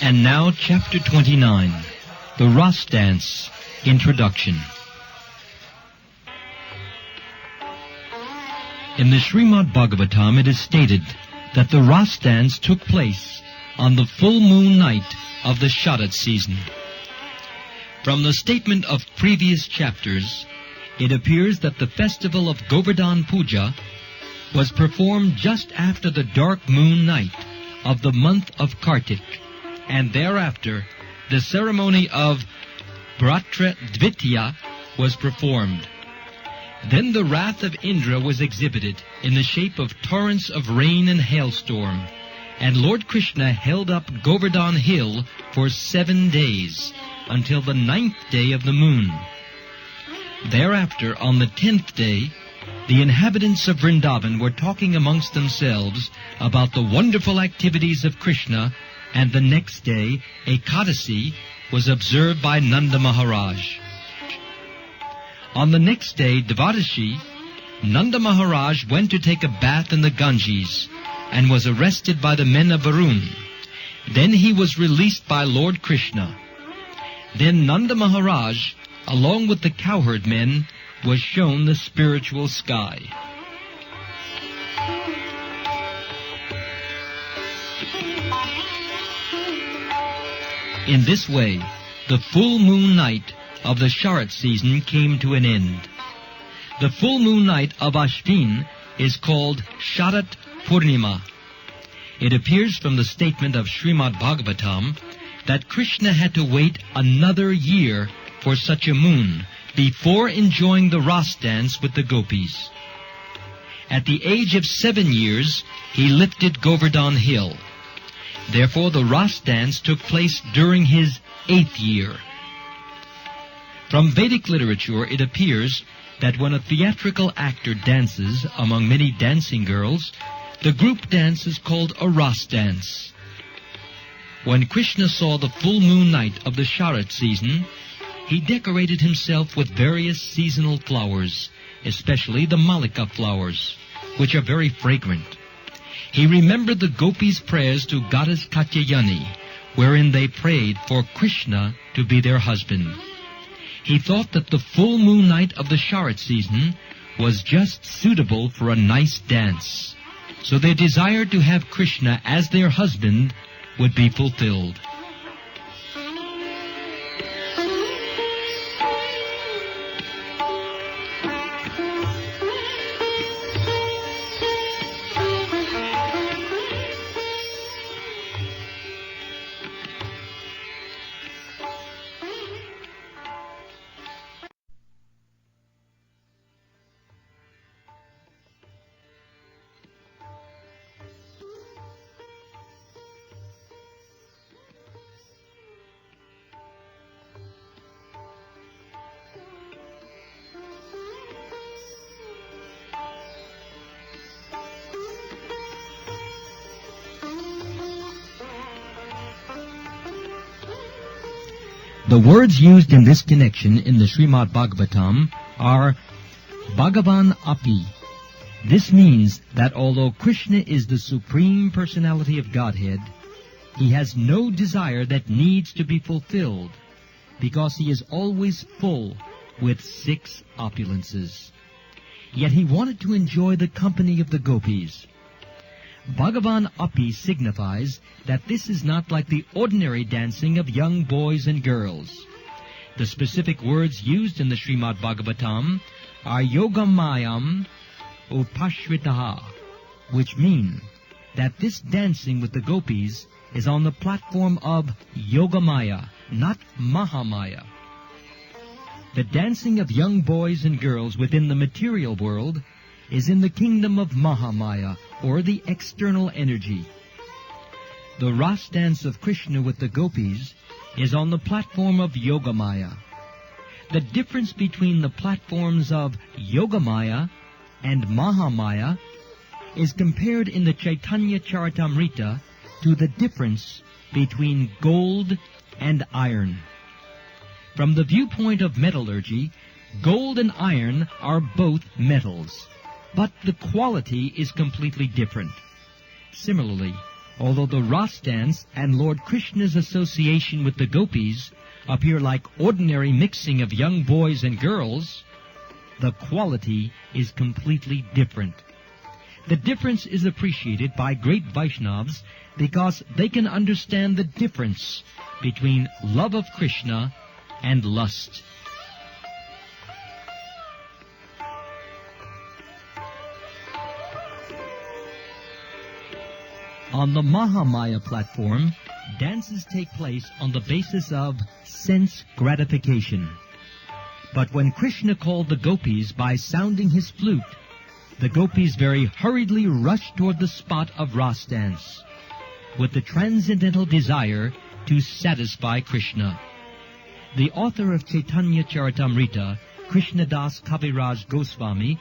And now, Chapter 29, The Ras Dance, Introduction. In the Srimad Bhagavatam, it is stated that the Ras Dance took place on the full moon night of the Sharat season. From the statement of previous chapters, it appears that the festival of Govardhan Puja was performed just after the dark moon night of the month of Kartik, and thereafter the ceremony of Bratra Dvitiya was performed. Then the wrath of Indra was exhibited in the shape of torrents of rain and hailstorm, and Lord Krishna held up Govardhan Hill for 7 days, until the 9th day of the moon. Thereafter, on the 10th day, the inhabitants of Vrindavan were talking amongst themselves about the wonderful activities of Krishna, and the next day, Ekadasi was observed by Nanda Maharaj. On the next day, Dvadashi, Nanda Maharaj went to take a bath in the Ganges and was arrested by the men of Varun. Then he was released by Lord Krishna. Then Nanda Maharaj, along with the cowherd men, was shown the spiritual sky. In this way, the full moon night of the Sharat season came to an end. The full moon night of Ashvin is called Sharat Purnima. It appears from the statement of Srimad Bhagavatam that Krishna had to wait another year for such a moon before enjoying the Ras dance with the gopis. At the age of 7 years, he lifted Govardhan Hill. Therefore, the Ras dance took place during his 8th year. From Vedic literature, it appears that when a theatrical actor dances among many dancing girls, the group dance is called a Ras dance. When Krishna saw the full moon night of the Sharat season, he decorated himself with various seasonal flowers, especially the Malika flowers, which are very fragrant. He remembered the gopis' prayers to goddess Katyayani, wherein they prayed for Krishna to be their husband. He thought that the full moon night of the Sharat season was just suitable for a nice dance, so their desire to have Krishna as their husband would be fulfilled. The words used in this connection in the Srimad Bhagavatam are Bhagavan Api. This means that although Krishna is the Supreme Personality of Godhead, he has no desire that needs to be fulfilled, because he is always full with 6 opulences. Yet he wanted to enjoy the company of the gopis. Bhagavan Api signifies that this is not like the ordinary dancing of young boys and girls. The specific words used in the Srimad Bhagavatam are Yogamayam Upashvitaha, which mean that this dancing with the gopis is on the platform of Yogamaya, not Mahamaya. The dancing of young boys and girls within the material world is in the kingdom of Mahamaya, or the external energy. The Ras dance of Krishna with the gopis is on the platform of Yogamaya. The difference between the platforms of Yogamaya and Mahamaya is compared in the Chaitanya Charitamrita to the difference between gold and iron. From the viewpoint of metallurgy, gold and iron are both metals, but the quality is completely different. Similarly, although the Ras dance and Lord Krishna's association with the gopis appear like ordinary mixing of young boys and girls, the quality is completely different. The difference is appreciated by great Vaishnavas because they can understand the difference between love of Krishna and lust. On the Mahamaya platform, dances take place on the basis of sense gratification. But when Krishna called the gopis by sounding his flute, the gopis very hurriedly rushed toward the spot of Ras dance, with the transcendental desire to satisfy Krishna. The author of Chaitanya Charitamrita, Krishnadas Kaviraj Goswami,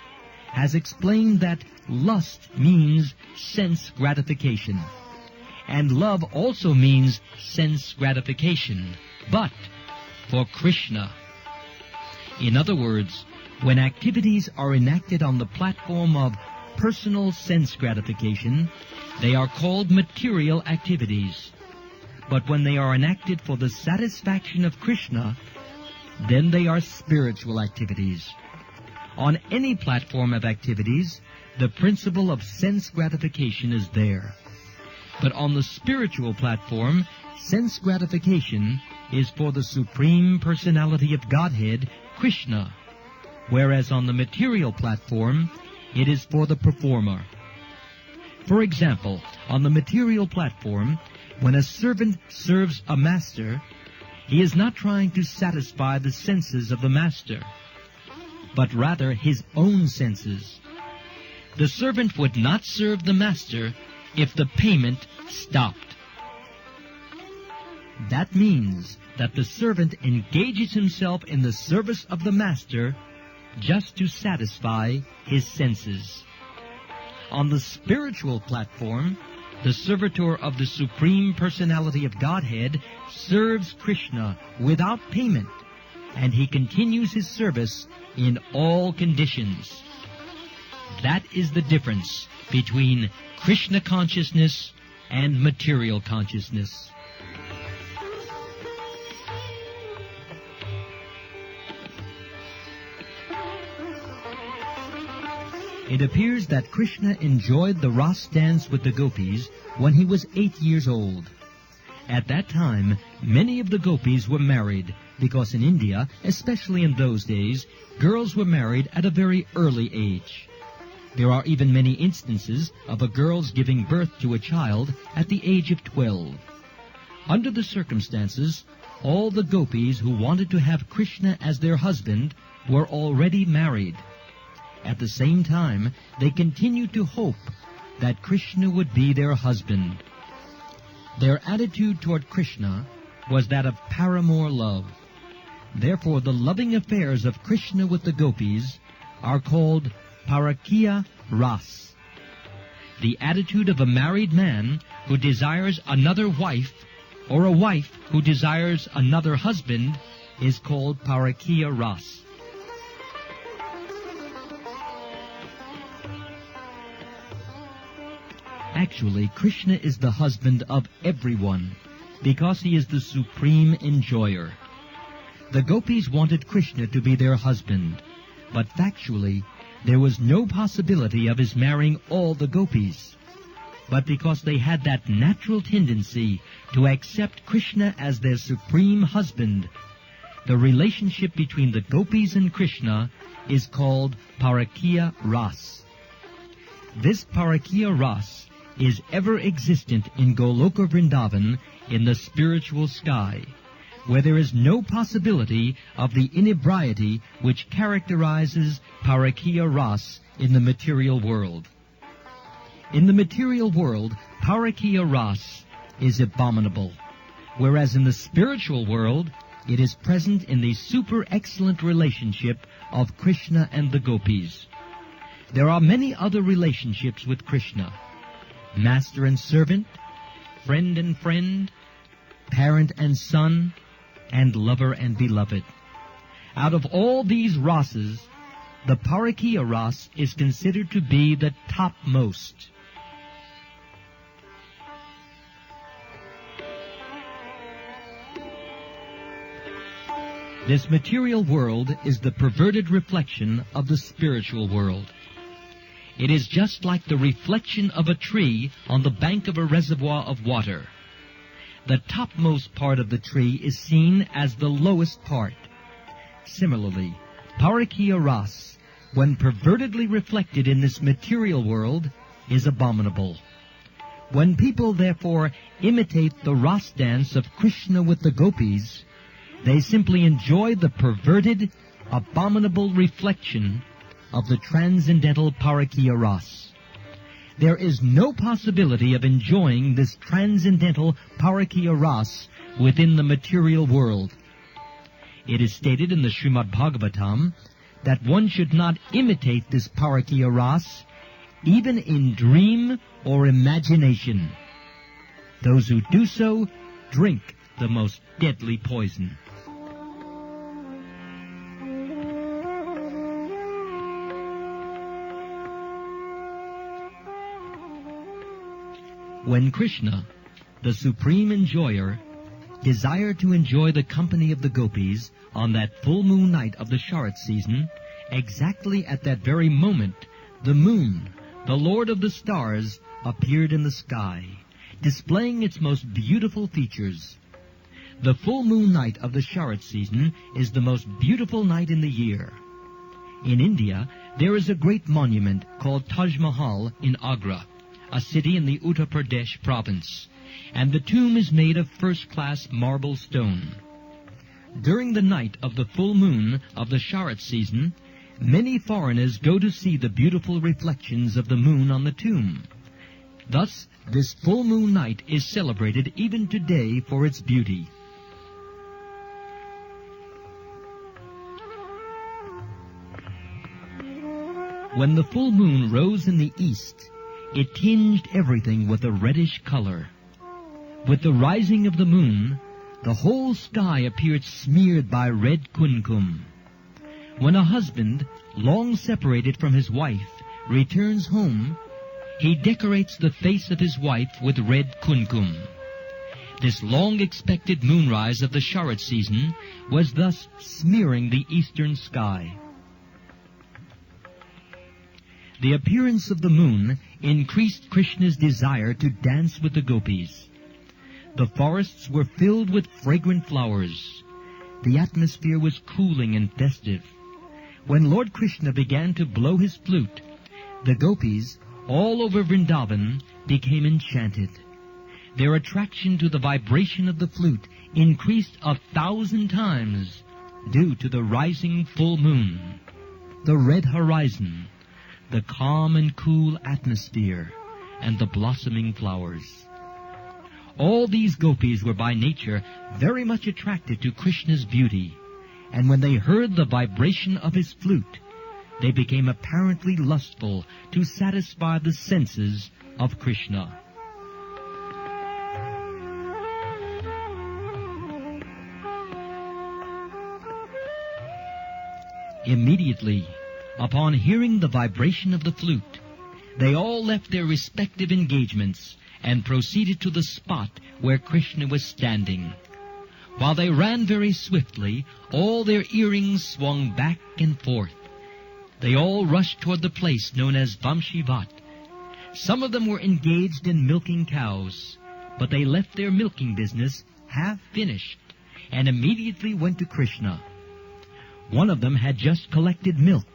has explained that lust means sense gratification, and love also means sense gratification, but for Krishna. In other words, when activities are enacted on the platform of personal sense gratification, they are called material activities. But when they are enacted for the satisfaction of Krishna, then they are spiritual activities. On any platform of activities, the principle of sense gratification is there. But on the spiritual platform, sense gratification is for the Supreme Personality of Godhead, Krishna, whereas on the material platform, it is for the performer. For example, on the material platform, when a servant serves a master, he is not trying to satisfy the senses of the master, but rather his own senses. The servant would not serve the master if the payment stopped. That means that the servant engages himself in the service of the master just to satisfy his senses. On the spiritual platform, the servitor of the Supreme Personality of Godhead serves Krishna without payment, and he continues his service in all conditions. That is the difference between Krishna consciousness and material consciousness. It appears that Krishna enjoyed the Ras dance with the gopis when he was 8 years old. At that time, many of the gopis were married, because in India, especially in those days, girls were married at a very early age. There are even many instances of a girl's giving birth to a child at the age of 12. Under the circumstances, all the gopis who wanted to have Krishna as their husband were already married. At the same time, they continued to hope that Krishna would be their husband. Their attitude toward Krishna was that of paramour love. Therefore, the loving affairs of Krishna with the gopis are called Parakiya Rasa. The attitude of a married man who desires another wife, or a wife who desires another husband, is called Parakiya Rasa. Actually, Krishna is the husband of everyone, because he is the supreme enjoyer. The gopis wanted Krishna to be their husband, but factually, there was no possibility of his marrying all the gopis. But because they had that natural tendency to accept Krishna as their supreme husband, the relationship between the gopis and Krishna is called Parakiya Rasa. This Parakiya Rasa is ever existent in Goloka Vrindavan in the spiritual sky, where there is no possibility of the inebriety which characterizes Parakiya Rasa in the material world. In the material world, Parakiya Rasa is abominable, whereas in the spiritual world, it is present in the super excellent relationship of Krishna and the gopis. There are many other relationships with Krishna: master and servant, friend and friend, parent and son, and lover and beloved. Out of all these rasas, the Parakiya Rasa is considered to be the topmost. This material world is the perverted reflection of the spiritual world. It is just like the reflection of a tree on the bank of a reservoir of water. The topmost part of the tree is seen as the lowest part. Similarly, Parakiya Rasa, when pervertedly reflected in this material world, is abominable. When people, therefore, imitate the Rasa dance of Krishna with the Gopis, they simply enjoy the perverted, abominable reflection of the transcendental Parakiya Rasa. There is no possibility of enjoying this transcendental Parakiya Rasa within the material world. It is stated in the Srimad Bhagavatam that one should not imitate this Parakiya Rasa even in dream or imagination. Those who do so drink the most deadly poison. When Krishna, the supreme enjoyer, desired to enjoy the company of the gopis on that full moon night of the Sharat season, exactly at that very moment, the moon, the Lord of the stars, appeared in the sky, displaying its most beautiful features. The full moon night of the Sharat season is the most beautiful night in the year. In India, there is a great monument called Taj Mahal in Agra, a city in the Uttar Pradesh province, and the tomb is made of first-class marble stone. During the night of the full moon of the Sharat season, many foreigners go to see the beautiful reflections of the moon on the tomb. Thus, this full moon night is celebrated even today for its beauty. When the full moon rose in the east, it tinged everything with a reddish color. With the rising of the moon, the whole sky appeared smeared by red kumkum. When a husband, long separated from his wife, returns home, he decorates the face of his wife with red kumkum. This long-expected moonrise of the Sharat season was thus smearing the eastern sky. The appearance of the moon increased Krishna's desire to dance with the gopis. The forests were filled with fragrant flowers. The atmosphere was cooling and festive. When Lord Krishna began to blow his flute, the gopis, all over Vrindavan, became enchanted. Their attraction to the vibration of the flute increased 1,000 times due to the rising full moon, the red horizon, the calm and cool atmosphere, and the blossoming flowers. All these gopis were by nature very much attracted to Krishna's beauty, and when they heard the vibration of his flute, they became apparently lustful to satisfy the senses of Krishna. Immediately, upon hearing the vibration of the flute, they all left their respective engagements and proceeded to the spot where Krishna was standing. While they ran very swiftly, all their earrings swung back and forth. They all rushed toward the place known as Vamshivat. Some of them were engaged in milking cows, but they left their milking business half finished and immediately went to Krishna. One of them had just collected milk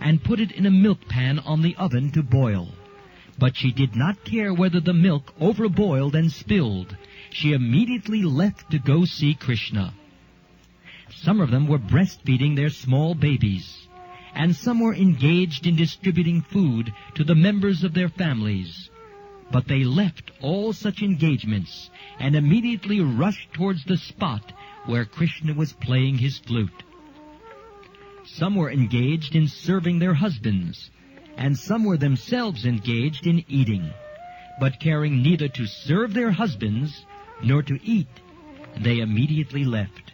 and put it in a milk pan on the oven to boil. But she did not care whether the milk overboiled and spilled. She immediately left to go see Krishna. Some of them were breastfeeding their small babies, and some were engaged in distributing food to the members of their families. But they left all such engagements and immediately rushed towards the spot where Krishna was playing his flute. Some were engaged in serving their husbands, and some were themselves engaged in eating, but caring neither to serve their husbands nor to eat, they immediately left.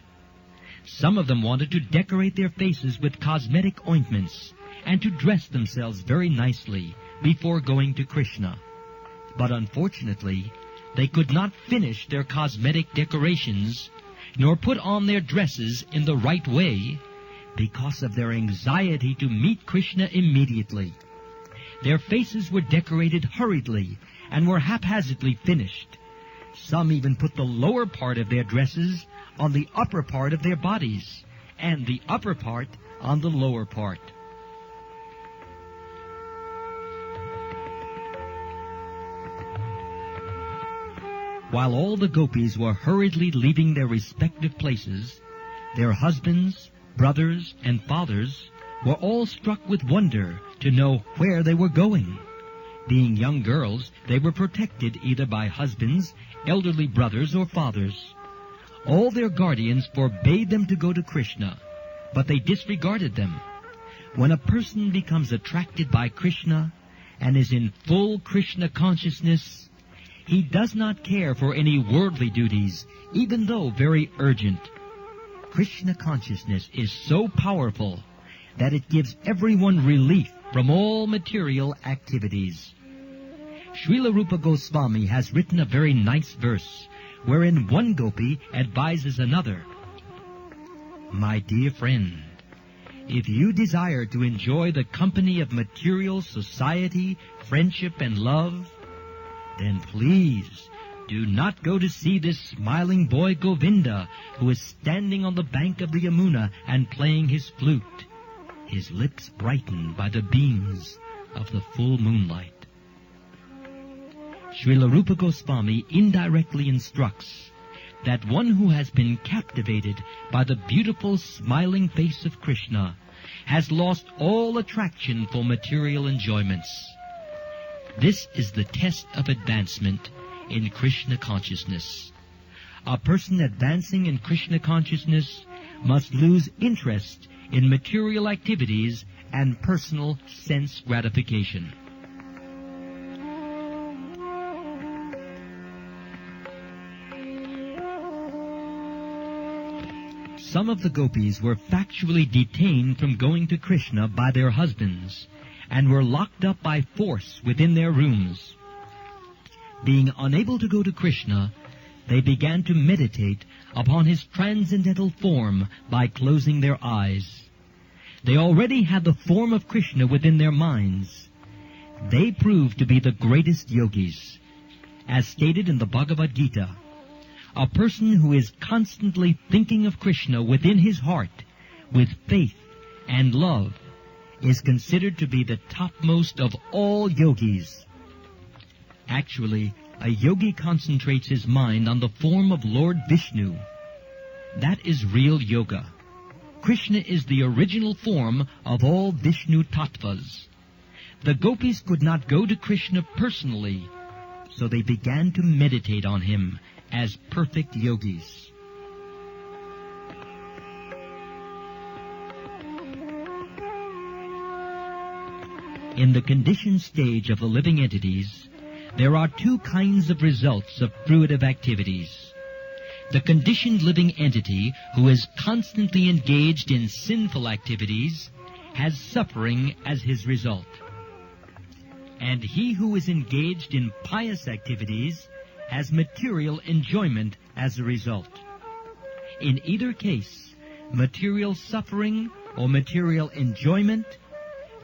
Some of them wanted to decorate their faces with cosmetic ointments and to dress themselves very nicely before going to Krishna. But unfortunately, they could not finish their cosmetic decorations nor put on their dresses in the right way, because of their anxiety to meet Krishna immediately. Their faces were decorated hurriedly and were haphazardly finished. Some even put the lower part of their dresses on the upper part of their bodies, and the upper part on the lower part. While all the gopis were hurriedly leaving their respective places, their husbands, brothers, and fathers were all struck with wonder to know where they were going. Being young girls, they were protected either by husbands, elderly brothers, or fathers. All their guardians forbade them to go to Krishna, but they disregarded them. When a person becomes attracted by Krishna and is in full Krishna consciousness, he does not care for any worldly duties, even though very urgent. Krishna consciousness is so powerful that it gives everyone relief from all material activities. Srila Rupa Goswami has written a very nice verse wherein one gopi advises another, "My dear friend, if you desire to enjoy the company of material society, friendship, and love, then please do not go to see this smiling boy Govinda, who is standing on the bank of the Yamuna and playing his flute, his lips brightened by the beams of the full moonlight." Srila Rupa Goswami indirectly instructs that one who has been captivated by the beautiful smiling face of Krishna has lost all attraction for material enjoyments. This is the test of advancement in Krishna consciousness. A person advancing in Krishna consciousness must lose interest in material activities and personal sense gratification. Some of the gopis were factually detained from going to Krishna by their husbands and were locked up by force within their rooms. Being unable to go to Krishna, they began to meditate upon his transcendental form by closing their eyes. They already had the form of Krishna within their minds. They proved to be the greatest yogis. As stated in the Bhagavad Gita, a person who is constantly thinking of Krishna within his heart with faith and love is considered to be the topmost of all yogis. Actually, a yogi concentrates his mind on the form of Lord Vishnu. That is real yoga. Krishna is the original form of all Vishnu tattvas. The gopis could not go to Krishna personally, so they began to meditate on him as perfect yogis. In the conditioned stage of the living entities, there are two kinds of results of fruitive activities. The conditioned living entity who is constantly engaged in sinful activities has suffering as his result. And he who is engaged in pious activities has material enjoyment as a result. In either case, material suffering or material enjoyment,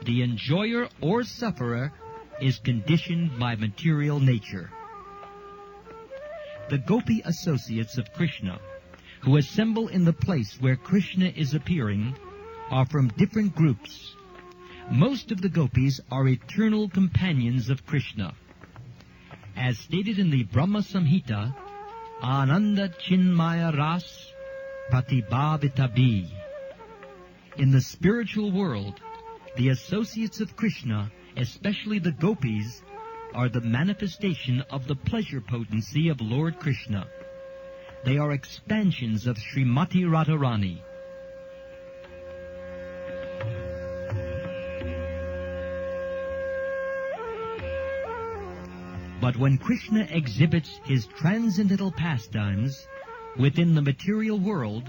the enjoyer or sufferer is conditioned by material nature. The gopi associates of Krishna, who assemble in the place where Krishna is appearing, are from different groups. Most of the gopis are eternal companions of Krishna. As stated in the Brahma Samhita, Ananda Chinmaya Ras Patibhavitabi. In the spiritual world, the associates of Krishna, especially the gopis, are the manifestation of the pleasure potency of Lord Krishna. They are expansions of Srimati Radharani. But when Krishna exhibits his transcendental pastimes within the material world,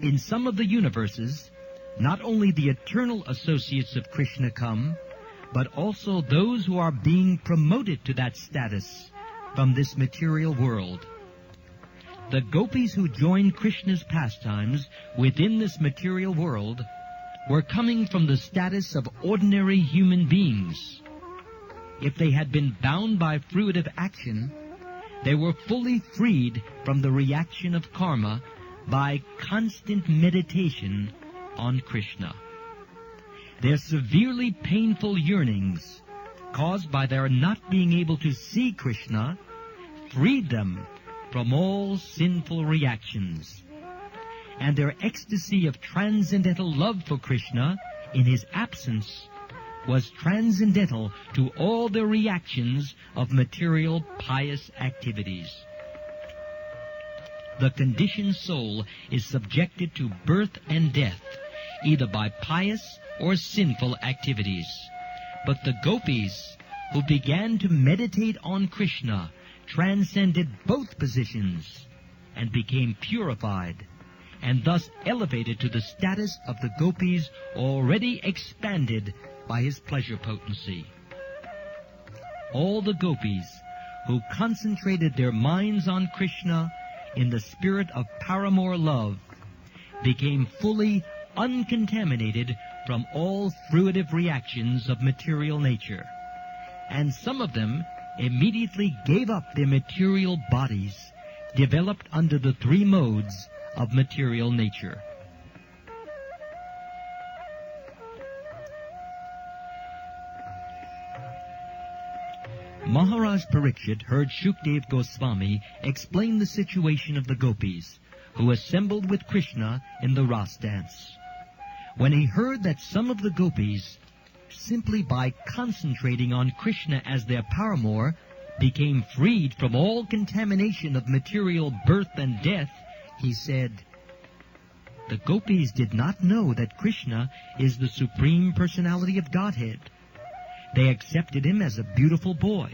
in some of the universes, not only the eternal associates of Krishna come, but also those who are being promoted to that status from this material world. the gopis who joined Krishna's pastimes within this material world were coming from the status of ordinary human beings. If they had been bound by fruitive action, they were fully freed from the reaction of karma by constant meditation on Krishna. Their severely painful yearnings, caused by their not being able to see Krishna, freed them from all sinful reactions. And their ecstasy of transcendental love for Krishna in his absence was transcendental to all the reactions of material pious activities. The conditioned soul is subjected to birth and death, either by pious or sinful activities. But the gopis who began to meditate on Krishna transcended both positions and became purified, and thus elevated to the status of the gopis already expanded by his pleasure potency. All the gopis who concentrated their minds on Krishna in the spirit of paramour love became fully uncontaminated from all fruitive reactions of material nature, and some of them immediately gave up their material bodies, developed under the three modes of material nature. Maharaj Pariksit heard Shukdev Goswami explain the situation of the gopis, who assembled with Krishna in the Ras dance. When he heard that some of the gopis, simply by concentrating on Krishna as their paramour, became freed from all contamination of material birth and death, he said, "The gopis did not know that Krishna is the Supreme Personality of Godhead. They accepted him as a beautiful boy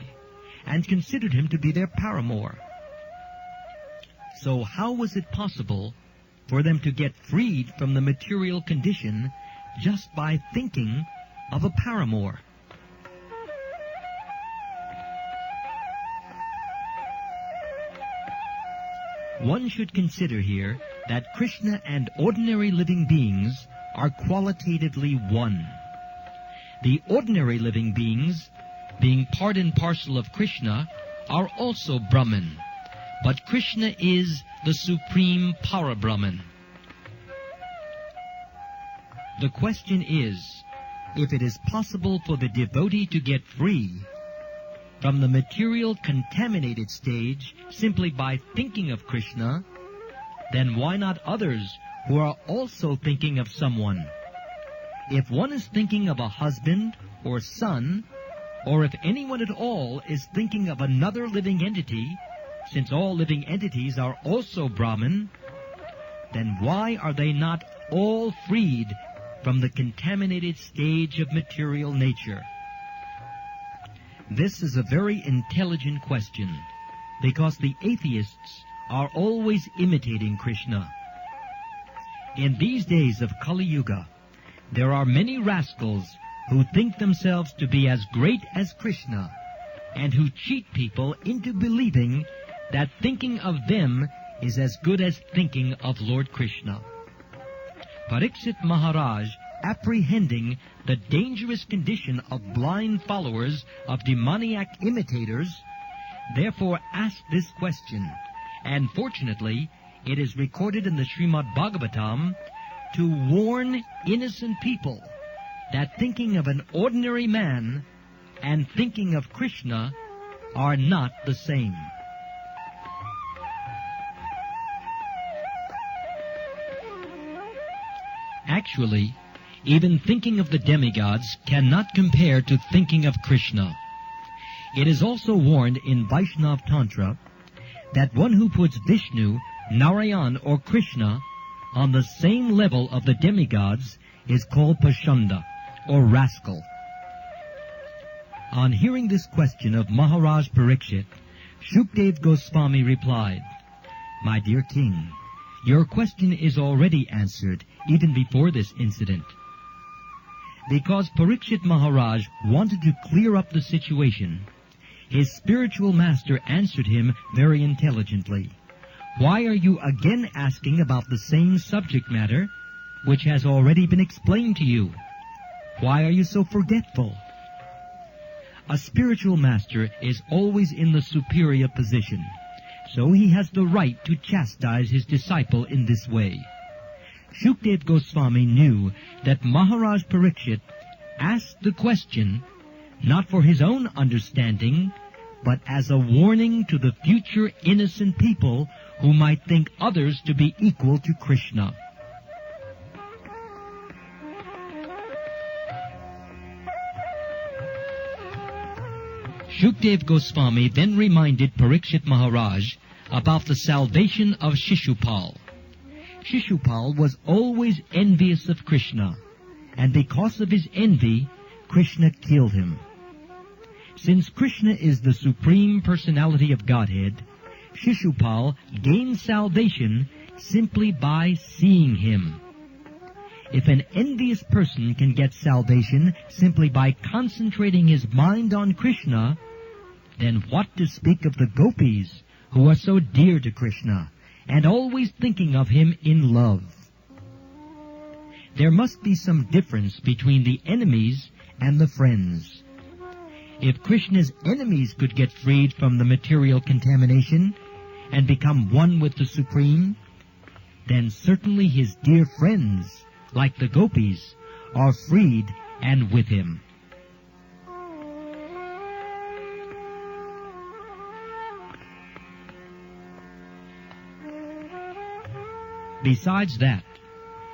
and considered him to be their paramour. So how was it possible for them to get freed from the material condition just by thinking of a paramour?" One should consider here that Krishna and ordinary living beings are qualitatively one. The ordinary living beings, being part and parcel of Krishna, are also Brahman, but Krishna is the supreme Para-Brahman. The question is, if it is possible for the devotee to get free from the material contaminated stage simply by thinking of Krishna, then why not others who are also thinking of someone? If one is thinking of a husband or son, or if anyone at all is thinking of another living entity, since all living entities are also Brahman, then why are they not all freed from the contaminated stage of material nature? This is a very intelligent question, because the atheists are always imitating Krishna. In these days of Kali Yuga, there are many rascals who think themselves to be as great as Krishna, and who cheat people into believing that thinking of them is as good as thinking of Lord Krishna. Pariksit Maharaj, apprehending the dangerous condition of blind followers of demoniac imitators, therefore asked this question, and fortunately it is recorded in the Srimad Bhagavatam to warn innocent people that thinking of an ordinary man and thinking of Krishna are not the same. Actually, even thinking of the demigods cannot compare to thinking of Krishna. It is also warned in Vaishnav Tantra that one who puts Vishnu, Narayan, or Krishna on the same level of the demigods is called Pashanda, or rascal. On hearing this question of Maharaj Pariksit, Shukdev Goswami replied, "My dear king, your question is already answered even before this incident." Because Pariksit Maharaj wanted to clear up the situation, his spiritual master answered him very intelligently, Why are you again asking about the same subject matter which has already been explained to you? Why are you so forgetful? A spiritual master is always in the superior position, so he has the right to chastise his disciple in this way. Shukdev Goswami knew that Maharaj Pariksit asked the question not for his own understanding, but as a warning to the future innocent people who might think others to be equal to Krishna. Shukdev Goswami then reminded Pariksit Maharaj about the salvation of Shishupal. Shishupal was always envious of Krishna, and because of his envy, Krishna killed him. Since Krishna is the Supreme Personality of Godhead, Shishupal gained salvation simply by seeing him. If an envious person can get salvation simply by concentrating his mind on Krishna, then what to speak of the gopis who are so dear to Krishna and always thinking of him in love? There must be some difference between the enemies and the friends. If Krishna's enemies could get freed from the material contamination and become one with the Supreme, then certainly his dear friends, like the gopis, are freed and with him. Besides that,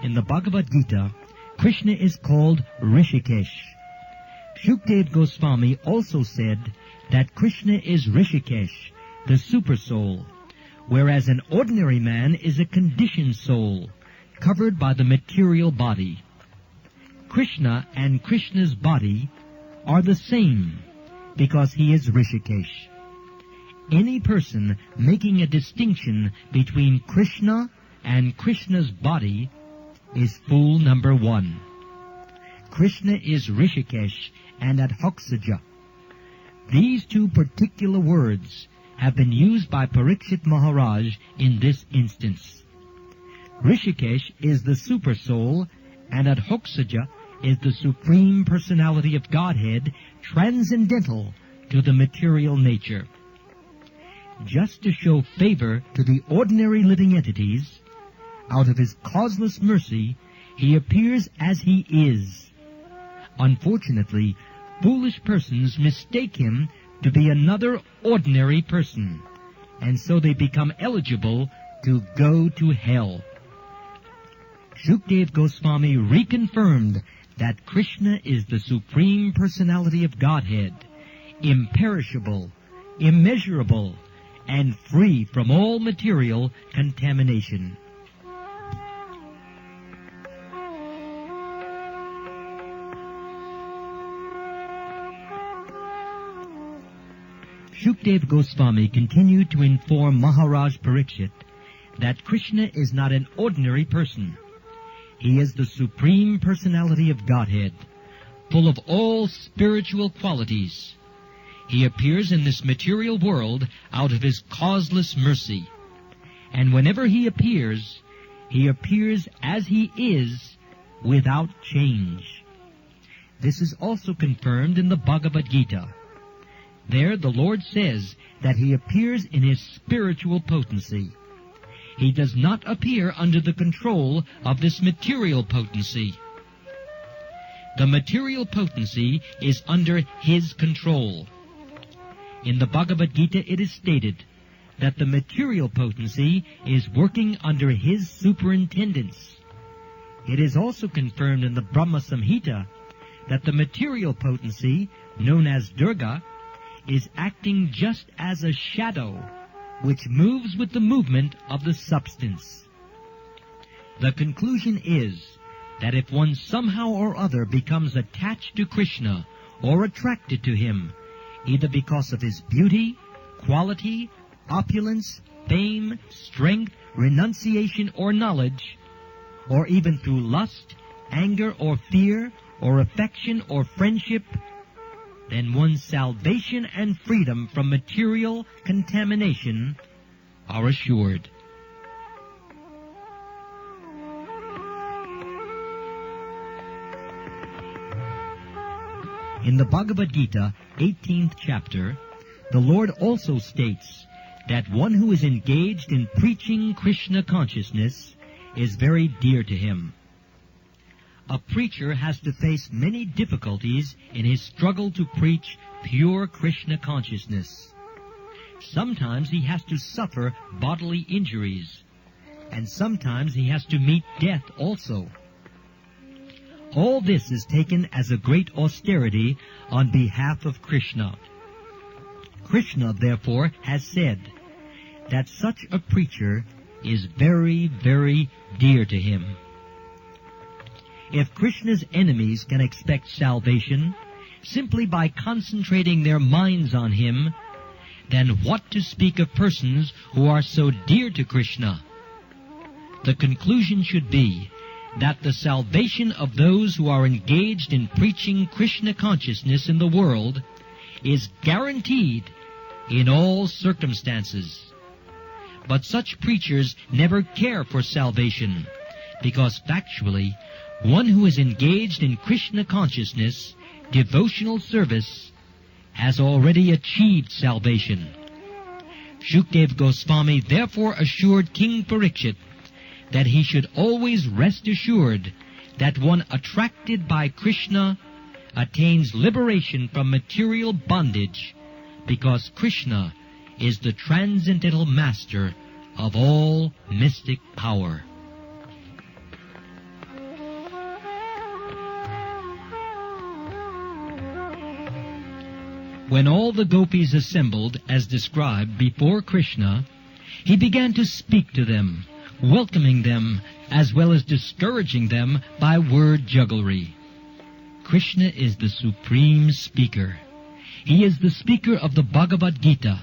in the Bhagavad Gita, Krishna is called Rishikesh. Shukdev Goswami also said that Krishna is Rishikesh, the super soul, whereas an ordinary man is a conditioned soul, covered by the material body. Krishna and Krishna's body are the same, because he is Rishikesh. Any person making a distinction between Krishna and Krishna's body is fool number one. Krishna is Rishikesh and Adhoksaja. These two particular words have been used by Pariksit Maharaj in this instance. Rishikesh is the super soul, and Adhoksaja is the Supreme Personality of Godhead, transcendental to the material nature. Just to show favor to the ordinary living entities, out of his causeless mercy, he appears as he is. Unfortunately, foolish persons mistake him to be another ordinary person, and so they become eligible to go to hell. Shukdev Goswami reconfirmed that Krishna is the Supreme Personality of Godhead, imperishable, immeasurable, and free from all material contamination. Shukdev Goswami continued to inform Maharaj Pariksit that Krishna is not an ordinary person. He is the Supreme Personality of Godhead, full of all spiritual qualities. He appears in this material world out of his causeless mercy. And whenever he appears as he is, without change. This is also confirmed in the Bhagavad Gita. There the Lord says that he appears in his spiritual potency. He does not appear under the control of this material potency. The material potency is under his control. In the Bhagavad Gita it is stated that the material potency is working under his superintendence. It is also confirmed in the Brahma Samhita that the material potency, known as Durga, is acting just as a shadow which moves with the movement of the substance. The conclusion is that if one somehow or other becomes attached to Krishna or attracted to him, either because of his beauty, quality, opulence, fame, strength, renunciation, or knowledge, or even through lust, anger, or fear, or affection, or friendship, then one's salvation and freedom from material contamination are assured. In the Bhagavad Gita, 18th chapter, the Lord also states that one who is engaged in preaching Krishna consciousness is very dear to him. A preacher has to face many difficulties in his struggle to preach pure Krishna consciousness. Sometimes he has to suffer bodily injuries, and sometimes he has to meet death also. All this is taken as a great austerity on behalf of Krishna. Krishna, therefore, has said that such a preacher is very, very dear to him. If Krishna's enemies can expect salvation simply by concentrating their minds on him, then what to speak of persons who are so dear to Krishna? The conclusion should be that the salvation of those who are engaged in preaching Krishna consciousness in the world is guaranteed in all circumstances. But such preachers never care for salvation, because factually, one who is engaged in Krishna consciousness, devotional service, has already achieved salvation. Shukdev Goswami therefore assured King Pariksit that he should always rest assured that one attracted by Krishna attains liberation from material bondage, because Krishna is the transcendental master of all mystic power. When all the gopis assembled, as described, before Krishna, he began to speak to them, welcoming them as well as discouraging them by word jugglery. Krishna is the supreme speaker. He is the speaker of the Bhagavad Gita.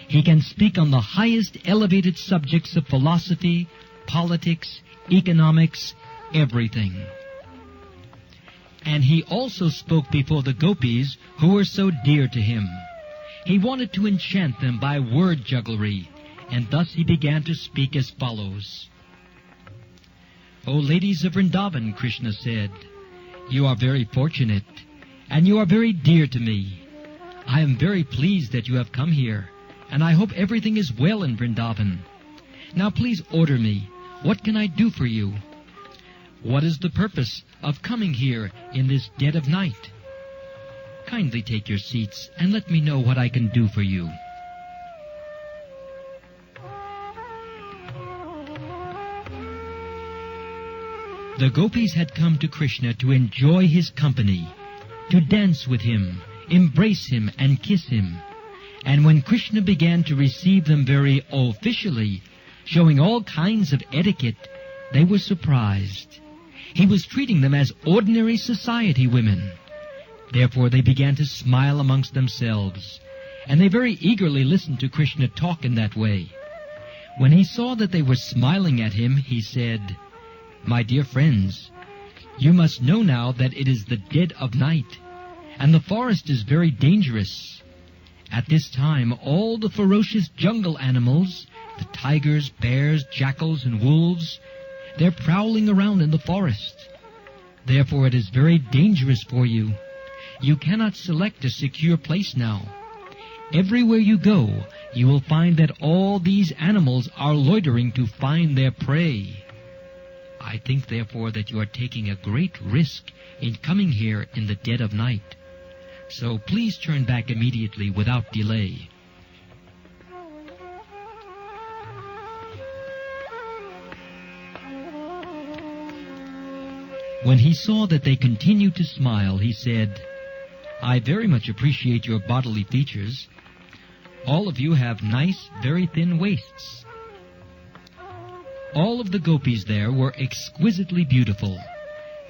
He can speak on the highest elevated subjects of philosophy, politics, economics, everything. And he also spoke before the gopis who were so dear to him. He wanted to enchant them by word jugglery, and thus he began to speak as follows. O ladies of Vrindavan, Krishna said, you are very fortunate, and you are very dear to me. I am very pleased that you have come here, and I hope everything is well in Vrindavan. Now please order me. What can I do for you? What is the purpose of coming here in this dead of night? Kindly take your seats and let me know what I can do for you. The gopis had come to Krishna to enjoy his company, to dance with him, embrace him and kiss him. And when Krishna began to receive them very officially, showing all kinds of etiquette, they were surprised. He was treating them as ordinary society women. Therefore they began to smile amongst themselves, and they very eagerly listened to Krishna talk in that way. When he saw that they were smiling at him, he said, My dear friends, you must know now that it is the dead of night, and the forest is very dangerous. At this time, all the ferocious jungle animals, the tigers, bears, jackals, and wolves, they're prowling around in the forest. Therefore, it is very dangerous for you. You cannot select a secure place now. Everywhere you go, you will find that all these animals are loitering to find their prey. I think, therefore, that you are taking a great risk in coming here in the dead of night. So please turn back immediately without delay. When he saw that they continued to smile, he said, I very much appreciate your bodily features. All of you have nice, very thin waists. All of the gopis there were exquisitely beautiful.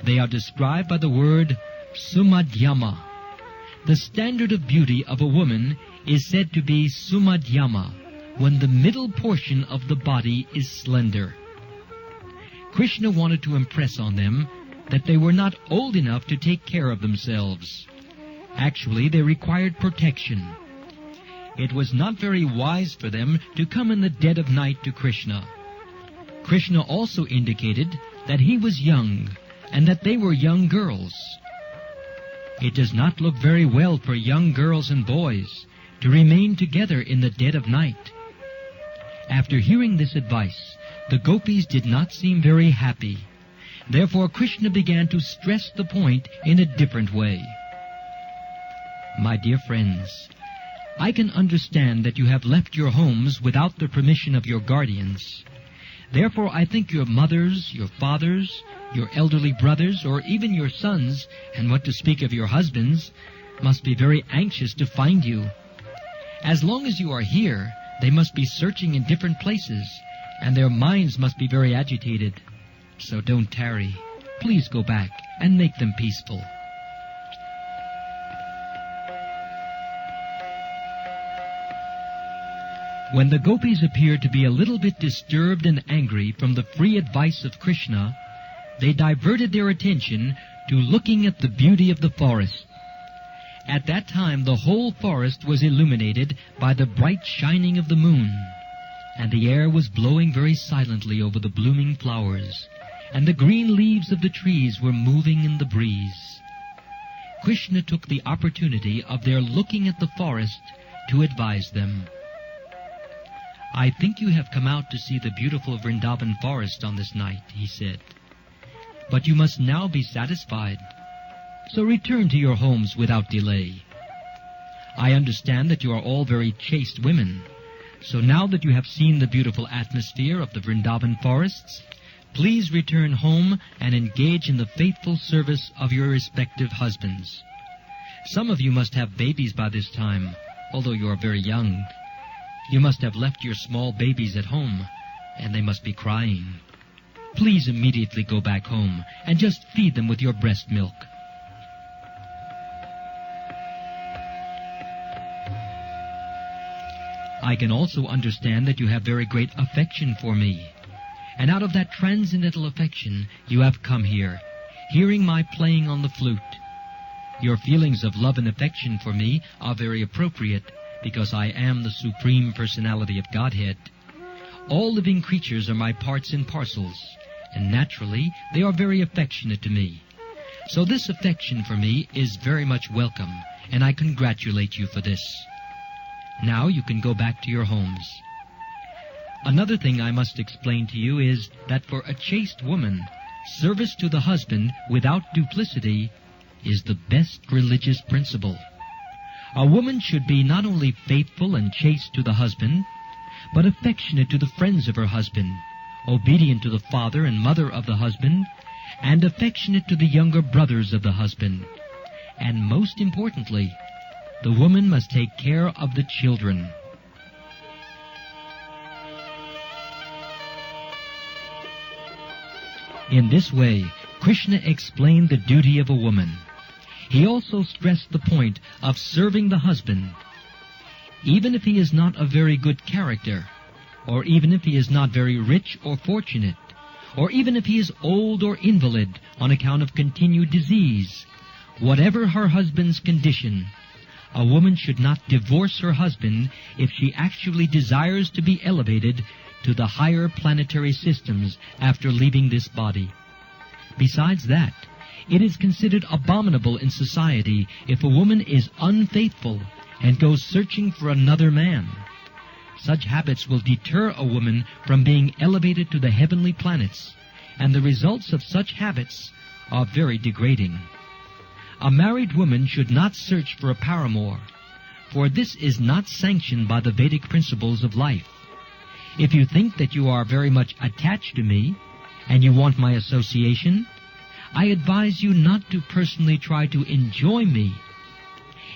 They are described by the word sumadhyama. The standard of beauty of a woman is said to be sumadhyama, when the middle portion of the body is slender. Krishna wanted to impress on them that they were not old enough to take care of themselves. Actually, they required protection. It was not very wise for them to come in the dead of night to Krishna. Krishna also indicated that he was young and that they were young girls. It does not look very well for young girls and boys to remain together in the dead of night." After hearing this advice, the Gopis did not seem very happy. Therefore Krishna began to stress the point in a different way. "My dear friends, I can understand that you have left your homes without the permission of your guardians. Therefore I think your mothers, your fathers, your elderly brothers, or even your sons, and what to speak of your husbands, must be very anxious to find you. As long as you are here, they must be searching in different places, and their minds must be very agitated. So don't tarry. Please go back and make them peaceful." When the Gopis appeared to be a little bit disturbed and angry from the free advice of Krishna, they diverted their attention to looking at the beauty of the forest. At that time the whole forest was illuminated by the bright shining of the moon, and the air was blowing very silently over the blooming flowers, and the green leaves of the trees were moving in the breeze. Krishna took the opportunity of their looking at the forest to advise them. "I think you have come out to see the beautiful Vrindavan forest on this night," he said. "But you must now be satisfied. So return to your homes without delay. I understand that you are all very chaste women. So now that you have seen the beautiful atmosphere of the Vrindavan forests, please return home and engage in the faithful service of your respective husbands. Some of you must have babies by this time, although you are very young. You must have left your small babies at home, and they must be crying. Please immediately go back home and just feed them with your breast milk." "I can also understand that you have very great affection for me, and out of that transcendental affection you have come here, hearing my playing on the flute. Your feelings of love and affection for me are very appropriate, because I am the Supreme Personality of Godhead. All living creatures are my parts and parcels, and naturally they are very affectionate to me. So this affection for me is very much welcome, and I congratulate you for this. Now you can go back to your homes. Another thing I must explain to you is that for a chaste woman, service to the husband without duplicity is the best religious principle. A woman should be not only faithful and chaste to the husband, but affectionate to the friends of her husband, obedient to the father and mother of the husband, and affectionate to the younger brothers of the husband. And most importantly, the woman must take care of the children. In this way, Krishna explained the duty of a woman. He also stressed the point of serving the husband. Even if he is not a very good character, or even if he is not very rich or fortunate, or even if he is old or invalid on account of continued disease, whatever her husband's condition, a woman should not divorce her husband if she actually desires to be elevated to the higher planetary systems after leaving this body. Besides that, it is considered abominable in society if a woman is unfaithful and goes searching for another man. Such habits will deter a woman from being elevated to the heavenly planets, and the results of such habits are very degrading. A married woman should not search for a paramour, for this is not sanctioned by the Vedic principles of life. If you think that you are very much attached to me, and you want my association, I advise you not to personally try to enjoy me.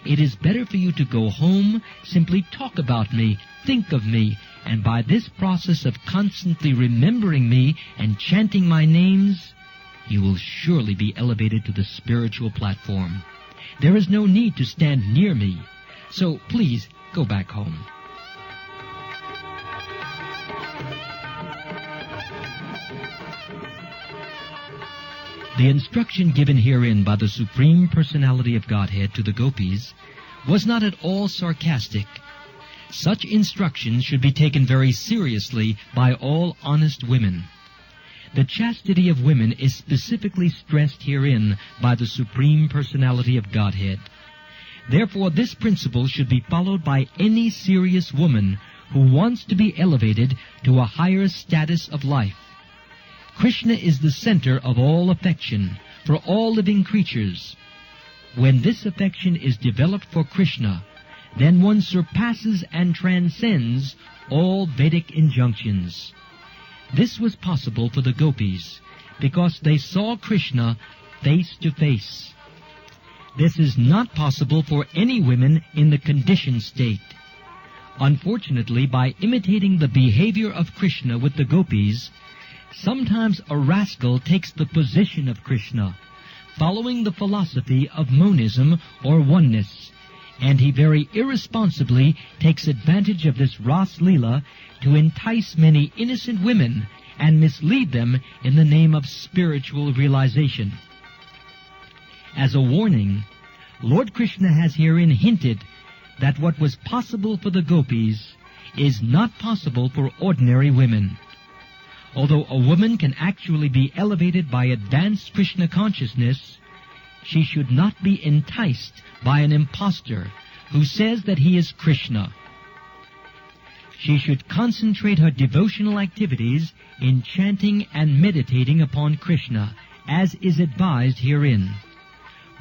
It is better for you to go home, simply talk about me, think of me, and by this process of constantly remembering me and chanting my names, you will surely be elevated to the spiritual platform. There is no need to stand near me, so please go back home." The instruction given herein by the Supreme Personality of Godhead to the Gopis was not at all sarcastic. Such instructions should be taken very seriously by all honest women. The chastity of women is specifically stressed herein by the Supreme Personality of Godhead. Therefore, this principle should be followed by any serious woman who wants to be elevated to a higher status of life. Krishna is the center of all affection for all living creatures. When this affection is developed for Krishna, then one surpasses and transcends all Vedic injunctions. This was possible for the Gopis because they saw Krishna face to face. This is not possible for any women in the conditioned state. Unfortunately, by imitating the behavior of Krishna with the Gopis, sometimes a rascal takes the position of Krishna, following the philosophy of monism or oneness, and he very irresponsibly takes advantage of this Ras Leela to entice many innocent women and mislead them in the name of spiritual realization. As a warning, Lord Krishna has herein hinted that what was possible for the Gopis is not possible for ordinary women. Although a woman can actually be elevated by advanced Krishna consciousness, she should not be enticed by an impostor who says that he is Krishna. She should concentrate her devotional activities in chanting and meditating upon Krishna, as is advised herein.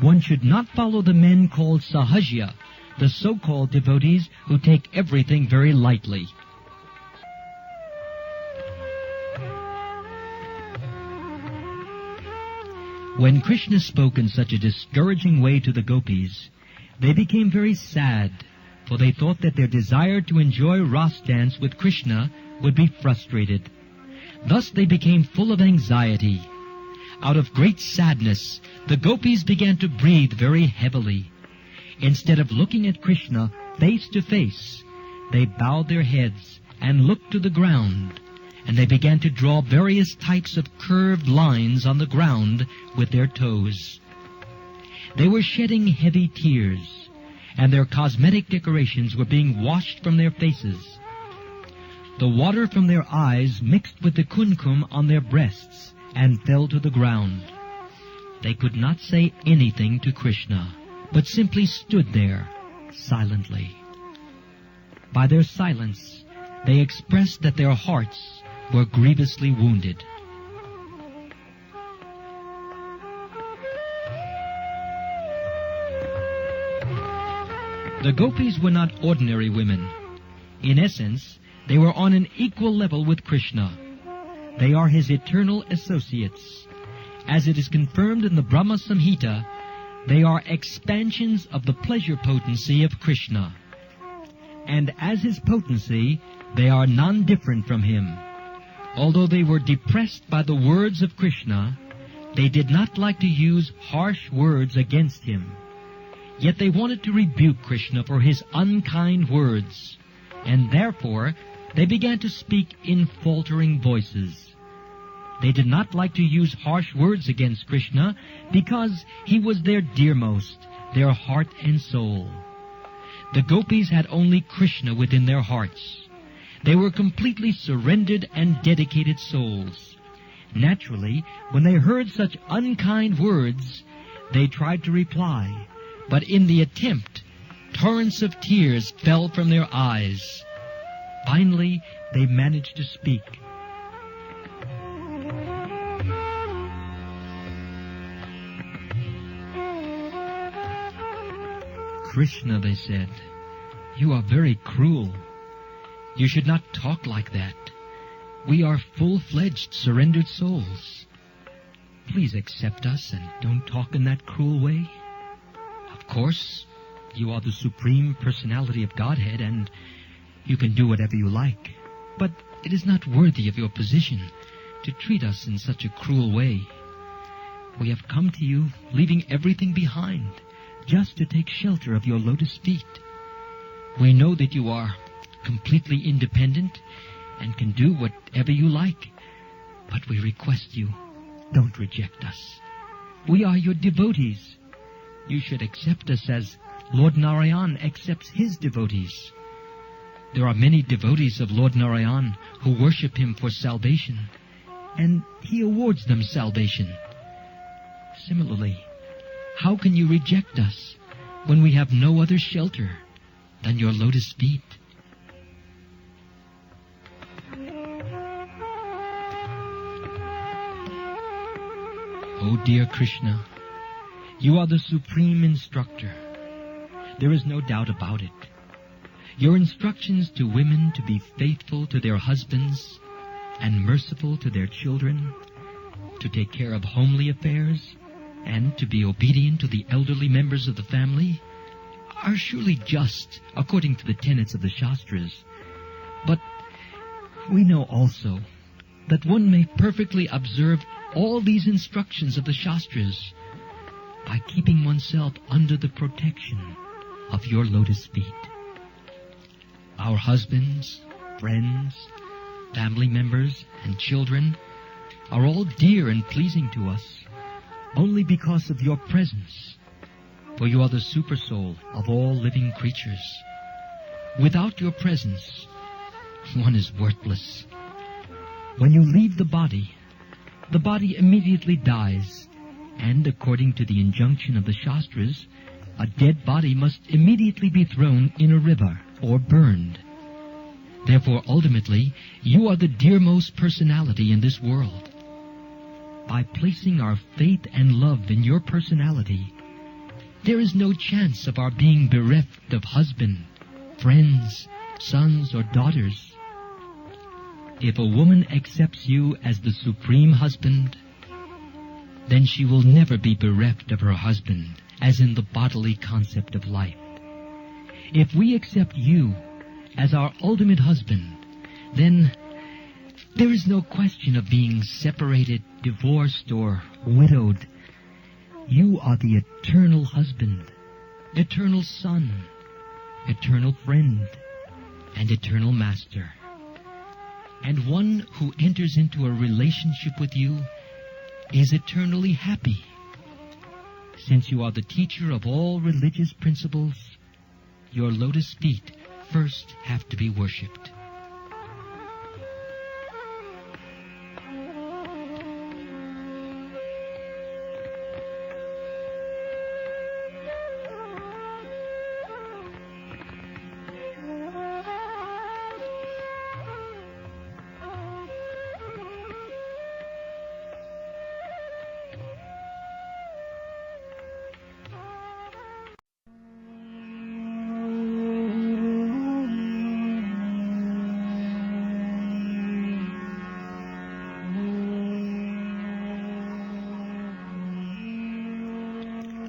One should not follow the men called Sahajya, the so-called devotees who take everything very lightly. When Krishna spoke in such a discouraging way to the Gopis, they became very sad, for they thought that their desire to enjoy Ras dance with Krishna would be frustrated. Thus they became full of anxiety. Out of great sadness, the Gopis began to breathe very heavily. Instead of looking at Krishna face to face, they bowed their heads and looked to the ground, and they began to draw various types of curved lines on the ground with their toes. They were shedding heavy tears, and their cosmetic decorations were being washed from their faces. The water from their eyes mixed with the kumkum on their breasts and fell to the ground. They could not say anything to Krishna, but simply stood there silently. By their silence, they expressed that their hearts were grievously wounded. The Gopis were not ordinary women. In essence, they were on an equal level with Krishna. They are his eternal associates. As it is confirmed in the Brahma Samhita, they are expansions of the pleasure potency of Krishna. And as his potency, they are none different from him. Although they were depressed by the words of Krishna, they did not like to use harsh words against him. Yet they wanted to rebuke Krishna for his unkind words, and therefore they began to speak in faltering voices. They did not like to use harsh words against Krishna because he was their dearmost, their heart and soul. The Gopis had only Krishna within their hearts. They were completely surrendered and dedicated souls. Naturally, when they heard such unkind words, they tried to reply, but in the attempt, torrents of tears fell from their eyes. Finally, they managed to speak. Krishna, they said, you are very cruel. You should not talk like that. We are full-fledged, surrendered souls. Please accept us and don't talk in that cruel way. Of course, you are the Supreme Personality of Godhead and you can do whatever you like. But it is not worthy of your position to treat us in such a cruel way. We have come to you, leaving everything behind, just to take shelter of your lotus feet. We know that you are completely independent and can do whatever you like. But we request you, don't reject us. We are your devotees. You should accept us as Lord Narayan accepts his devotees. There are many devotees of Lord Narayan who worship him for salvation. and He awards them salvation. Similarly, how can you reject us when we have no other shelter than your lotus feet? Oh dear Krishna, you are the supreme instructor. There is no doubt about it. Your instructions to women to be faithful to their husbands and merciful to their children, to take care of homely affairs, and to be obedient to the elderly members of the family, are surely just according to the tenets of the Shastras. But we know also that one may perfectly observe all these instructions of the Shastras by keeping oneself under the protection of your lotus feet. Our husbands, friends, family members, and children are all dear and pleasing to us only because of your presence, for you are the supersoul of all living creatures. Without your presence, one is worthless. When you leave the body immediately dies, and according to the injunction of the Shastras, a dead body must immediately be thrown in a river or burned. Therefore, ultimately, you are the dearmost personality in this world. By placing our faith and love in your personality, there is no chance of our being bereft of husband, friends, sons, or daughters. If a woman accepts you as the supreme husband, then she will never be bereft of her husband, as in the bodily concept of life. If we accept you as our ultimate husband, then there is no question of being separated, divorced, or widowed. You are the eternal husband, eternal son, eternal friend, and eternal master. And one who enters into a relationship with you is eternally happy. Since you are the teacher of all religious principles, your lotus feet first have to be worshipped.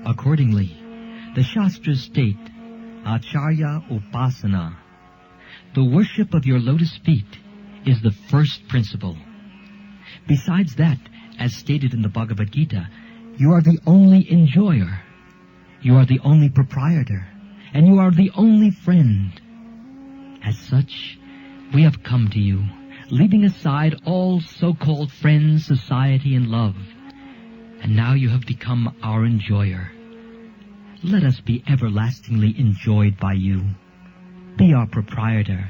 Accordingly, the Shastras state, Acharya Upasana, the worship of your lotus feet, is the first principle. Besides that, as stated in the Bhagavad Gita, you are the only enjoyer, you are the only proprietor, and you are the only friend. As such, we have come to you, leaving aside all so-called friends, society, and love, and now you have become our enjoyer. Let us be everlastingly enjoyed by you. Be our proprietor,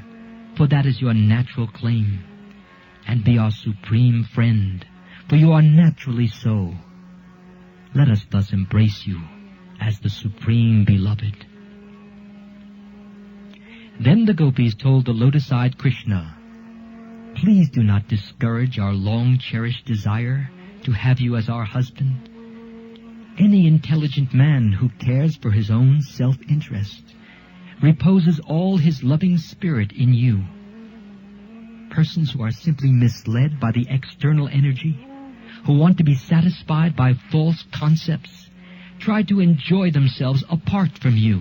for that is your natural claim, and be our supreme friend, for you are naturally so. Let us thus embrace you as the supreme beloved. Then the gopis told the lotus-eyed Krishna, "Please do not discourage our long-cherished desire to have you as our husband. Any intelligent man who cares for his own self-interest reposes all his loving spirit in you. Persons who are simply misled by the external energy, who want to be satisfied by false concepts, try to enjoy themselves apart from you.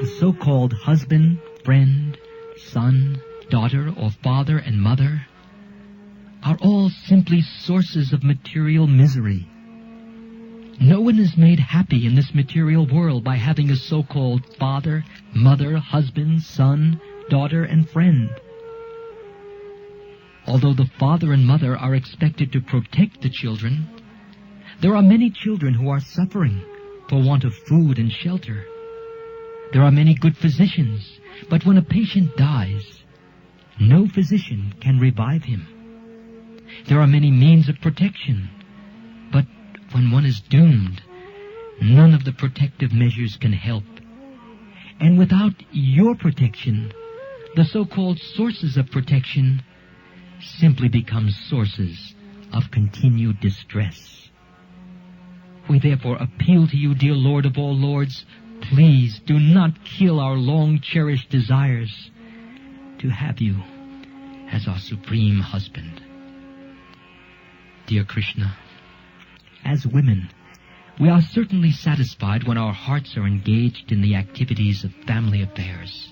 The so-called husband, friend, son, daughter, or father and mother are all simply sources of material misery. No one is made happy in this material world by having a so-called father, mother, husband, son, daughter, and friend. Although the father and mother are expected to protect the children, there are many children who are suffering for want of food and shelter. There are many good physicians, but when a patient dies, no physician can revive him. There are many means of protection, but when one is doomed, none of the protective measures can help. And without your protection, the so-called sources of protection simply become sources of continued distress. We therefore appeal to you, dear Lord of all lords, please do not kill our long-cherished desires to have you as our supreme husband. Dear Krishna, as women, we are certainly satisfied when our hearts are engaged in the activities of family affairs.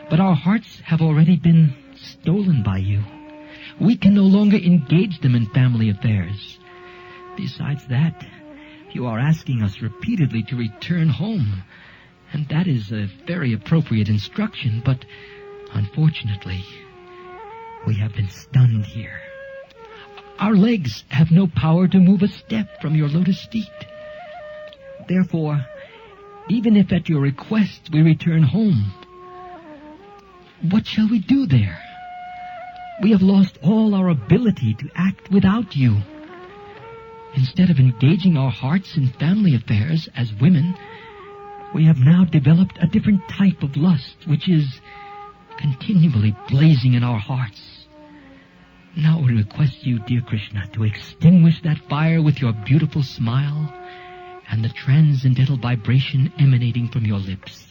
But our hearts have already been stolen by you. We can no longer engage them in family affairs. Besides that, you are asking us repeatedly to return home, and that is a very appropriate instruction, but unfortunately, we have been stunned here. Our legs have no power to move a step from your lotus feet. Therefore, even if at your request we return home, what shall we do there? We have lost all our ability to act without you. Instead of engaging our hearts in family affairs as women, we have now developed a different type of lust, which is continually blazing in our hearts. Now we request you, dear Krishna, to extinguish that fire with your beautiful smile and the transcendental vibration emanating from your lips.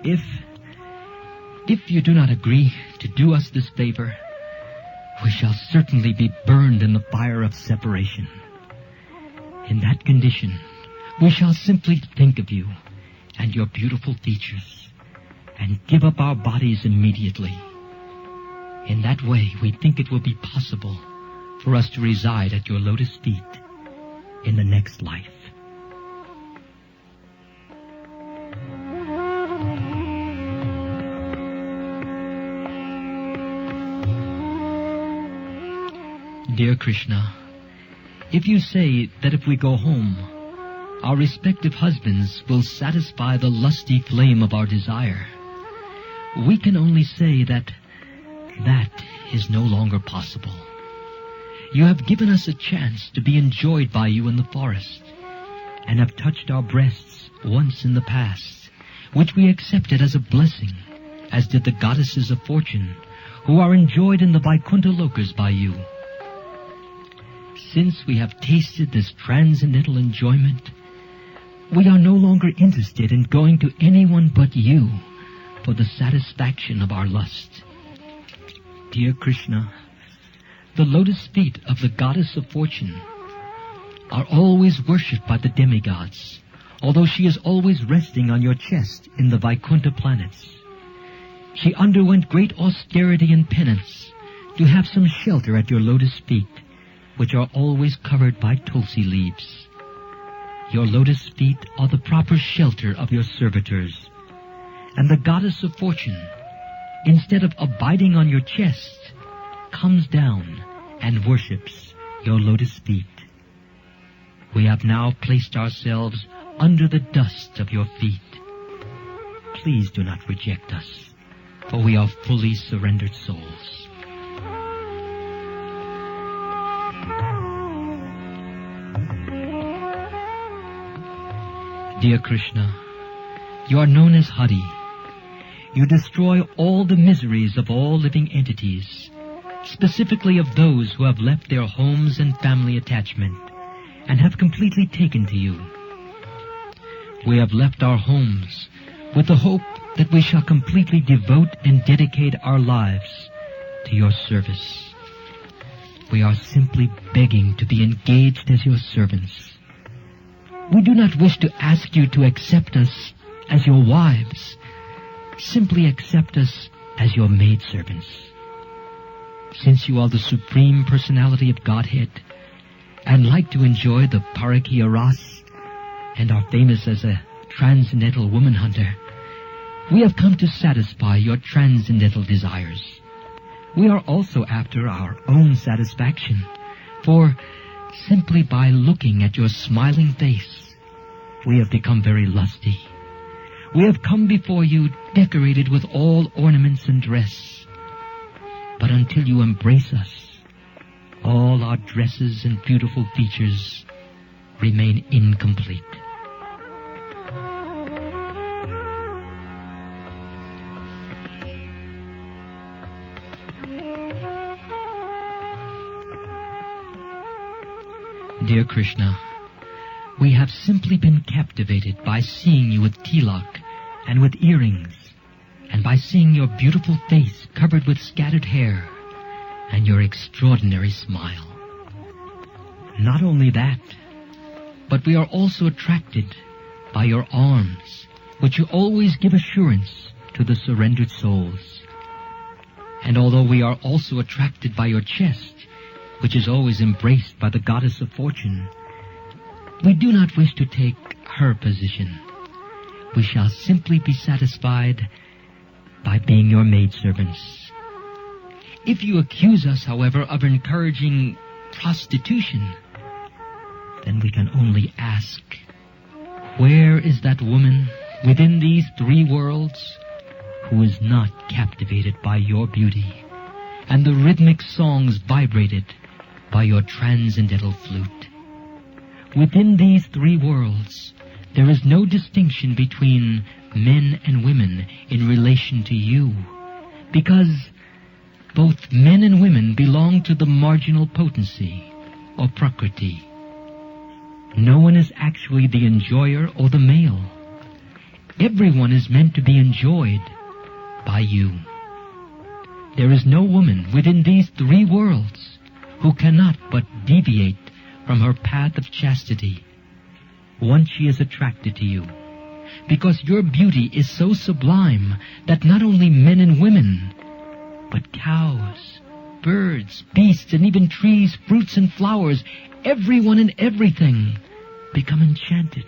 If you do not agree to do us this favor, we shall certainly be burned in the fire of separation. In that condition, we shall simply think of you and your beautiful features and give up our bodies immediately. In that way, we think it will be possible for us to reside at your lotus feet in the next life. Dear Krishna, if you say that if we go home, our respective husbands will satisfy the lusty flame of our desire, we can only say that is no longer possible. You have given us a chance to be enjoyed by you in the forest, and have touched our breasts once in the past, which we accepted as a blessing, as did the goddesses of fortune, who are enjoyed in the Vaikuntha Lokas by you. Since we have tasted this transcendental enjoyment, we are no longer interested in going to anyone but you for the satisfaction of our lust. Dear Krishna, the lotus feet of the goddess of fortune are always worshipped by the demigods, although she is always resting on your chest in the Vaikuntha planets. She underwent great austerity and penance to have some shelter at your lotus feet, which are always covered by tulsi leaves. Your lotus feet are the proper shelter of your servitors, and the goddess of fortune, instead of abiding on your chest, comes down and worships your lotus feet. We have now placed ourselves under the dust of your feet. Please do not reject us, for we are fully surrendered souls. Dear Krishna, you are known as Hari. You destroy all the miseries of all living entities, specifically of those who have left their homes and family attachment and have completely taken to you. We have left our homes with the hope that we shall completely devote and dedicate our lives to your service. We are simply begging to be engaged as your servants. We do not wish to ask you to accept us as your wives. Simply accept us as your maidservants. Since you are the Supreme Personality of Godhead and like to enjoy the Parakiya Rasa and are famous as a transcendental woman hunter, we have come to satisfy your transcendental desires. We are also after our own satisfaction, for simply by looking at your smiling face, we have become very lusty. We have come before you decorated with all ornaments and dress. But until you embrace us, all our dresses and beautiful features remain incomplete. Dear Krishna, we have simply been captivated by seeing you with tilak and with earrings, and by seeing your beautiful face covered with scattered hair and your extraordinary smile. Not only that, but we are also attracted by your arms, which you always give assurance to the surrendered souls. And although we are also attracted by your chest, which is always embraced by the goddess of fortune, we do not wish to take her position. We shall simply be satisfied by being your maidservants. If you accuse us, however, of encouraging prostitution, then we can only ask, where is that woman within these three worlds who is not captivated by your beauty and the rhythmic songs vibrated by your transcendental flute? Within these three worlds, there is no distinction between men and women in relation to you, because both men and women belong to the marginal potency, or prakriti. No one is actually the enjoyer or the male. Everyone is meant to be enjoyed by you. There is no woman within these three worlds who cannot but deviate from her path of chastity once she is attracted to you, because your beauty is so sublime that not only men and women, but cows, birds, beasts, and even trees, fruits, and flowers, everyone and everything become enchanted.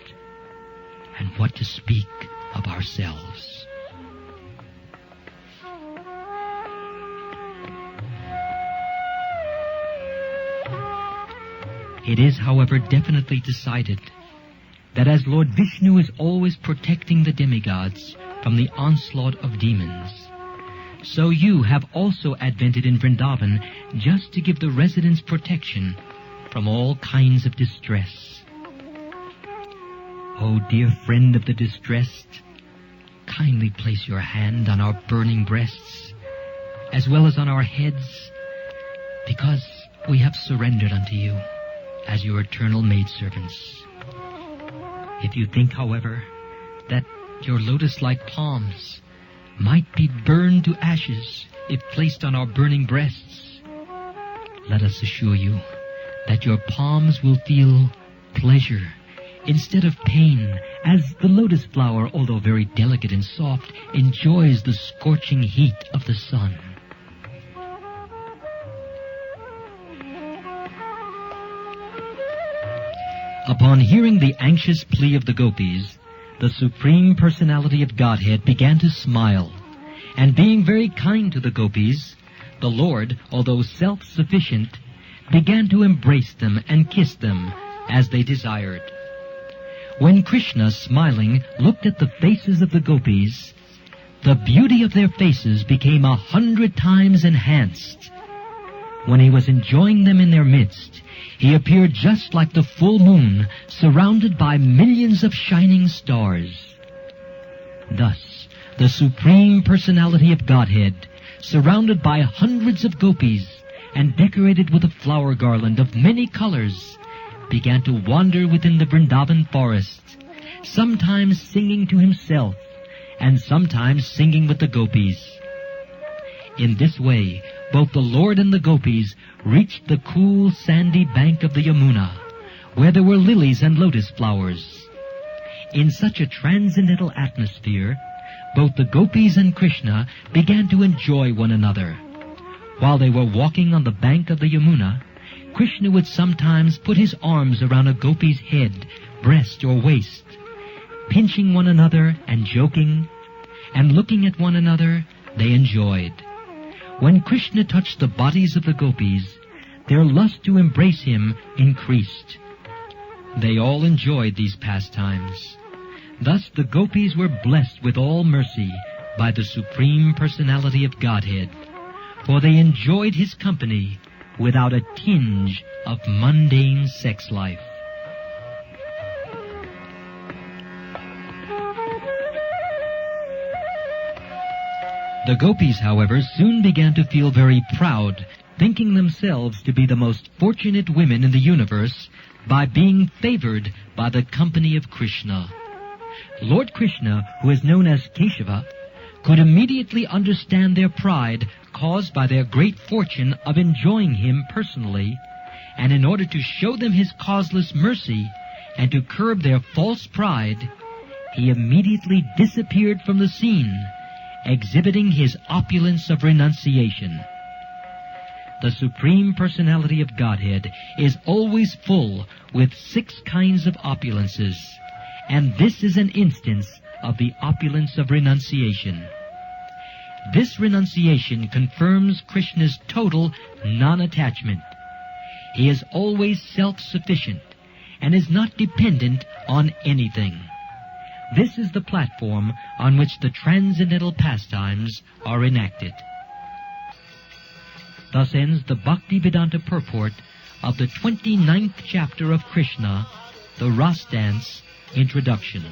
And what to speak of ourselves? It is, however, definitely decided that as Lord Vishnu is always protecting the demigods from the onslaught of demons, so you have also advented in Vrindavan just to give the residents protection from all kinds of distress. Oh, dear friend of the distressed, kindly place your hand on our burning breasts, as well as on our heads, because we have surrendered unto you as your eternal maidservants. If you think, however, that your lotus-like palms might be burned to ashes if placed on our burning breasts, let us assure you that your palms will feel pleasure instead of pain, as the lotus flower, although very delicate and soft, enjoys the scorching heat of the sun. Upon hearing the anxious plea of the gopis, the Supreme Personality of Godhead began to smile, and being very kind to the gopis, the Lord, although self-sufficient, began to embrace them and kiss them as they desired. When Krishna, smiling, looked at the faces of the gopis, the beauty of their faces became 100 times enhanced. When he was enjoying them in their midst, he appeared just like the full moon, surrounded by millions of shining stars. Thus, the Supreme Personality of Godhead, surrounded by hundreds of gopis and decorated with a flower garland of many colors, began to wander within the Vrindavan forest, sometimes singing to himself and sometimes singing with the gopis. In this way, both the Lord and the gopis reached the cool, sandy bank of the Yamuna, where there were lilies and lotus flowers. In such a transcendental atmosphere, both the gopis and Krishna began to enjoy one another. While they were walking on the bank of the Yamuna, Krishna would sometimes put his arms around a gopi's head, breast, or waist, pinching one another and joking, and looking at one another, they enjoyed. When Krishna touched the bodies of the gopis, their lust to embrace him increased. They all enjoyed these pastimes. Thus the Gopis were blessed with all mercy by the Supreme Personality of Godhead, for they enjoyed his company without a tinge of mundane sex life. The Gopis, however, soon began to feel very proud, thinking themselves to be the most fortunate women in the universe by being favored by the company of Krishna. Lord Krishna, who is known as Keshava, could immediately understand their pride caused by their great fortune of enjoying him personally, and in order to show them his causeless mercy and to curb their false pride, he immediately disappeared from the scene, exhibiting his opulence of renunciation. The Supreme Personality of Godhead is always full with 6 kinds of opulences, and this is an instance of the opulence of renunciation. This renunciation confirms Krishna's total non-attachment. He is always self-sufficient and is not dependent on anything. This is the platform on which the transcendental pastimes are enacted. Thus ends the Bhaktivedanta purport of the 29th chapter of Krishna, the Ras Dance Introduction.